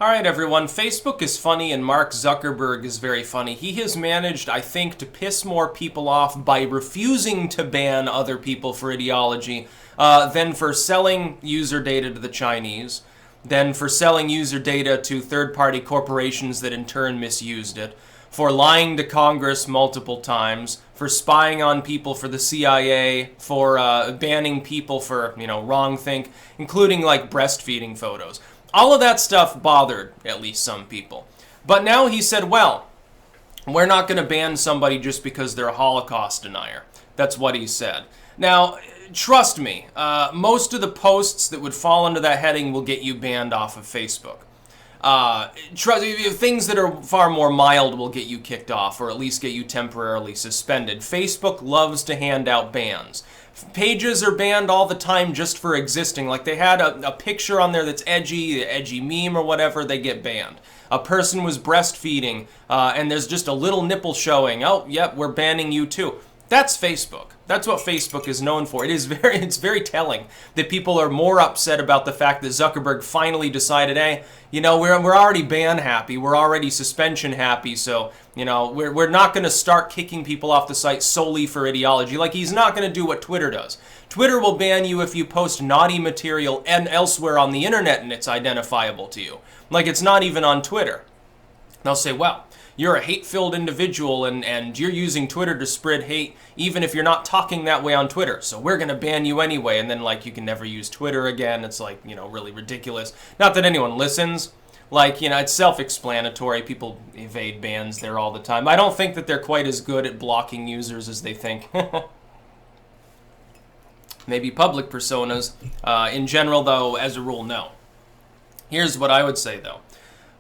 Alright everyone, Facebook is funny and Mark Zuckerberg is very funny. He has managed, I think, to piss more people off by refusing to ban other people for ideology than for selling user data to the Chinese, than for selling user data to third-party corporations that in turn misused it, for lying to Congress multiple times, for spying on people for the CIA, for banning people for, wrong think, including like breastfeeding photos. All of that stuff bothered at least some people. But now he said, well, we're not going to ban somebody just because they're a Holocaust denier. That's what he said. Now, trust me, most of the posts that would fall under that heading will get you banned off of Facebook. Things that are far more mild will get you kicked off, or at least get you temporarily suspended. Facebook loves to hand out bans. Pages are banned all the time just for existing. Like they had a picture on there that's edgy, an edgy meme or whatever, they get banned. A person was breastfeeding, and there's just a little nipple showing. Oh, yep, we're banning you too. That's Facebook. That's what Facebook is known for. It's very telling that people are more upset about the fact that Zuckerberg finally decided, hey, we're already ban happy, we're already suspension happy, so, we're not going to start kicking people off the site solely for ideology. Like, he's not going to do what Twitter does. Twitter will ban you if you post naughty material and elsewhere on the internet and it's identifiable to you. Like, it's not even on Twitter. They'll say, well, you're a hate-filled individual and you're using Twitter to spread hate even if you're not talking that way on Twitter. So we're going to ban you anyway. And then, you can never use Twitter again. It's, really ridiculous. Not that anyone listens. It's self-explanatory. People evade bans there all the time. I don't think that they're quite as good at blocking users as they think. Maybe public personas. In general, though, as a rule, no. Here's what I would say, though.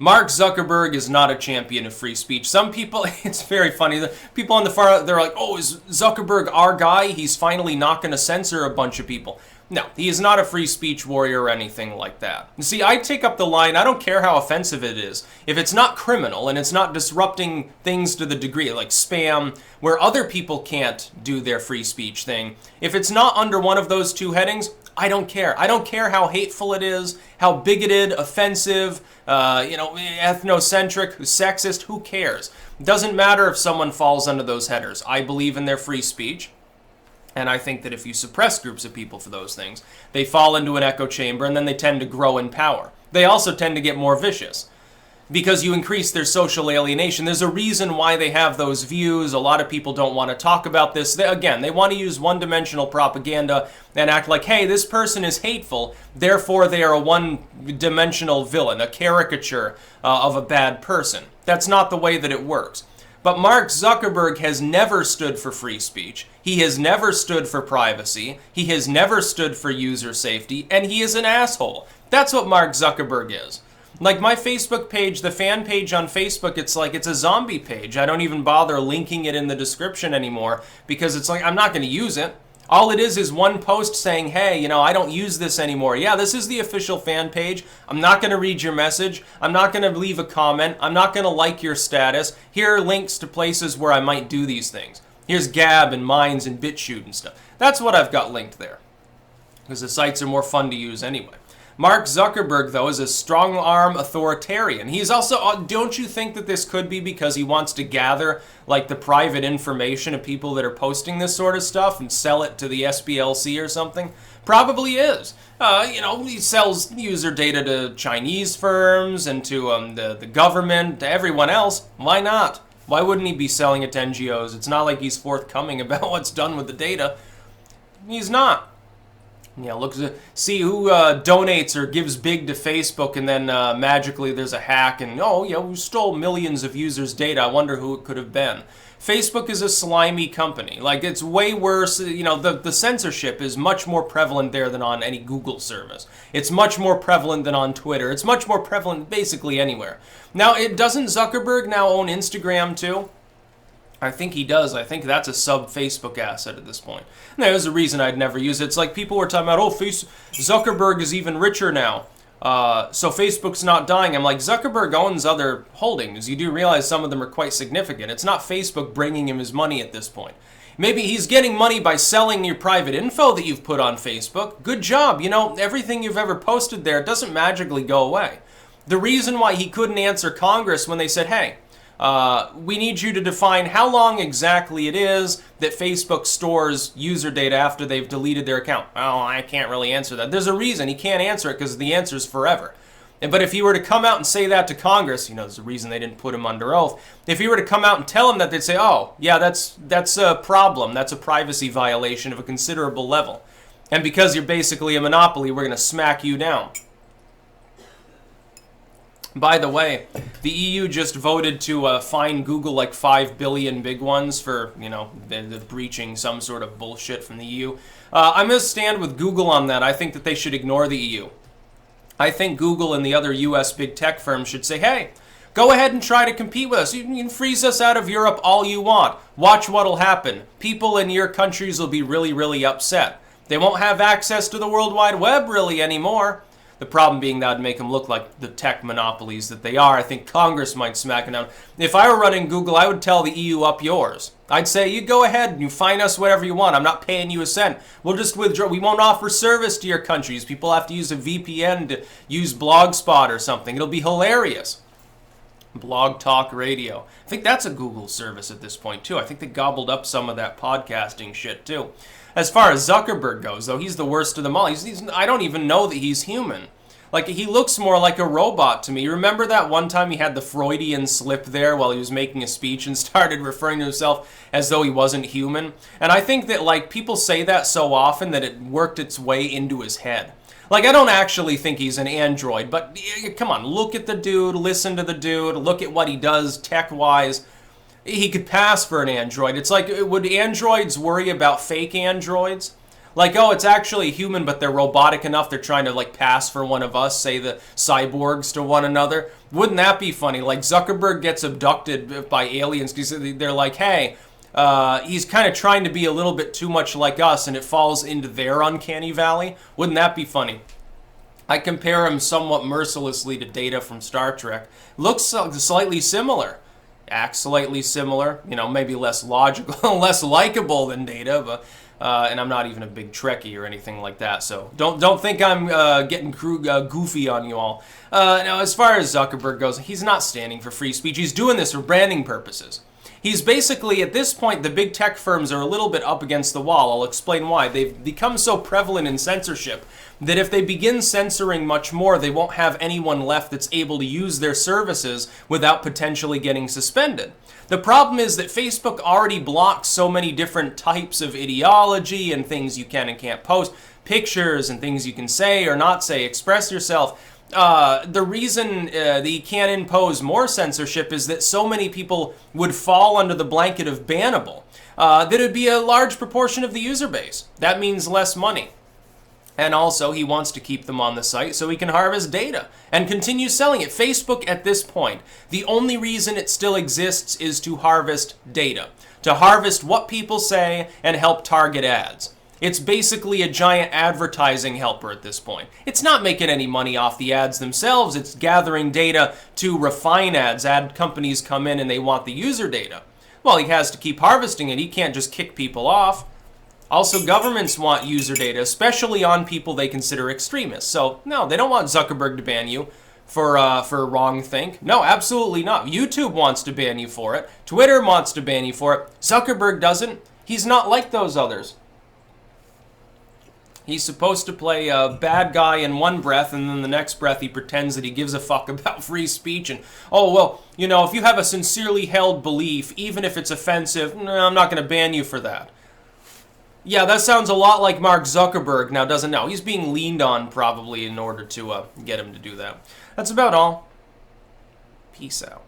Mark Zuckerberg is not a champion of free speech. Some people, it's very funny, the people on the far, they're like, oh, is Zuckerberg our guy? He's finally not going to censor a bunch of people. No, he is not a free speech warrior or anything like that. You see, I take up the line, I don't care how offensive it is. If it's not criminal and it's not disrupting things to the degree, like spam, where other people can't do their free speech thing, if it's not under one of those two headings, I don't care. I don't care how hateful it is, how bigoted, offensive, ethnocentric, sexist, who cares? It doesn't matter if someone falls under those headers. I believe in their free speech. And I think that if you suppress groups of people for those things, they fall into an echo chamber and then they tend to grow in power. They also tend to get more vicious because you increase their social alienation. There's a reason why they have those views. A lot of people don't want to talk about this. They want to use one-dimensional propaganda and act like, hey, this person is hateful, therefore they are a one-dimensional villain, a caricature of a bad person. That's not the way that it works. But Mark Zuckerberg has never stood for free speech. He has never stood for privacy. He has never stood for user safety, and he is an asshole. That's what Mark Zuckerberg is. Like my Facebook page, the fan page on Facebook, it's a zombie page. I don't even bother linking it in the description anymore because it's like, I'm not going to use it. All it is one post saying, hey, I don't use this anymore. Yeah, this is the official fan page. I'm not going to read your message. I'm not going to leave a comment. I'm not going to like your status. Here are links to places where I might do these things. Here's Gab and Minds and BitChute and stuff. That's what I've got linked there because the sites are more fun to use anyway. Mark Zuckerberg, though, is a strong-arm authoritarian. He's also, don't you think that this could be because he wants to gather, the private information of people that are posting this sort of stuff and sell it to the SPLC or something? Probably is. He sells user data to Chinese firms and to the government, to everyone else. Why not? Why wouldn't he be selling it to NGOs? It's not like he's forthcoming about what's done with the data. He's not. Look, see who donates or gives big to Facebook, and then magically there's a hack, and we stole millions of users' data. I wonder who it could have been. Facebook is a slimy company. It's way worse. The censorship is much more prevalent there than on any Google service. It's much more prevalent than on Twitter. It's much more prevalent basically anywhere. Now, doesn't Zuckerberg now own Instagram too? I think he does. I think that's a sub-Facebook asset at this point. And there's a reason I'd never use it. It's like people were talking about, Zuckerberg is even richer now. So Facebook's not dying. I'm like, Zuckerberg owns other holdings. You do realize some of them are quite significant. It's not Facebook bringing him his money at this point. Maybe he's getting money by selling your private info that you've put on Facebook. Good job. Everything you've ever posted there doesn't magically go away. The reason why he couldn't answer Congress when they said, hey, we need you to define how long exactly it is that Facebook stores user data after they've deleted their account. Oh, I can't really answer that. There's a reason he can't answer it, because the answer is forever. But if he were to come out and say that to Congress, there's a reason they didn't put him under oath. If he were to come out and tell him that, they'd say, oh, yeah, that's a problem. That's a privacy violation of a considerable level. And because you're basically a monopoly, we're going to smack you down. By the way, the EU just voted to fine Google like 5 billion big ones for, the breaching some sort of bullshit from the EU. I'm going to stand with Google on that. I think that they should ignore the EU. I think Google and the other US big tech firms should say, hey, go ahead and try to compete with us. You can freeze us out of Europe all you want. Watch what'll happen. People in your countries will be really, really upset. They won't have access to the World Wide Web really anymore. The problem being that would make them look like the tech monopolies that they are. I think Congress might smack them down. If I were running Google, I would tell the EU up yours. I'd say, you go ahead and you fine us whatever you want. I'm not paying you a cent. We'll just withdraw. We won't offer service to your countries. People have to use a VPN to use Blogspot or something. It'll be hilarious. Blog Talk Radio. I think that's a Google service at this point, too. I think they gobbled up some of that podcasting shit, too. As far as Zuckerberg goes, though, he's the worst of them all. I don't even know that he's human. Like, he looks more like a robot to me. Remember that one time he had the Freudian slip there while he was making a speech and started referring to himself as though he wasn't human? And I think that, like, people say that so often that it worked its way into his head. Like, I don't actually think he's an android, but come on, look at the dude, listen to the dude, look at what he does tech-wise. He could pass for an android. It's like, would androids worry about fake androids? Like, oh, it's actually human, but they're robotic enough they're trying to, like, pass for one of us, say the cyborgs to one another. Wouldn't that be funny? Like, Zuckerberg gets abducted by aliens because they're like, hey, he's kind of trying to be a little bit too much like us, and it falls into their uncanny valley. Wouldn't that be funny? I compare him somewhat mercilessly to Data from Star Trek. Looks slightly similar. Acts slightly similar. Maybe less logical, less likable than Data, but... and I'm not even a big Trekkie or anything like that, so don't think I'm getting goofy on you all. Now, as far as Zuckerberg goes, he's not standing for free speech. He's doing this for branding purposes. He's basically, at this point, the big tech firms are a little bit up against the wall. I'll explain why. They've become so prevalent in censorship that if they begin censoring much more, they won't have anyone left that's able to use their services without potentially getting suspended. The problem is that Facebook already blocks so many different types of ideology and things you can and can't post, pictures and things you can say or not say, express yourself. The reason that you can't impose more censorship is that so many people would fall under the blanket of bannable. That would be a large proportion of the user base. That means less money. And also, he wants to keep them on the site so he can harvest data and continue selling it. Facebook, at this point, the only reason it still exists is to harvest data. To harvest what people say and help target ads. It's basically a giant advertising helper at this point. It's not making any money off the ads themselves. It's gathering data to refine ads. Ad companies come in and they want the user data. Well, he has to keep harvesting it. He can't just kick people off. Also, governments want user data, especially on people they consider extremists. So, no, they don't want Zuckerberg to ban you for wrong think. No, absolutely not. YouTube wants to ban you for it. Twitter wants to ban you for it. Zuckerberg doesn't. He's not like those others. He's supposed to play a bad guy in one breath, and then the next breath he pretends that he gives a fuck about free speech. And, oh, well, if you have a sincerely held belief, even if it's offensive, no, I'm not going to ban you for that. Yeah, that sounds a lot like Mark Zuckerberg now, doesn't it? He's being leaned on probably in order to get him to do that. That's about all. Peace out.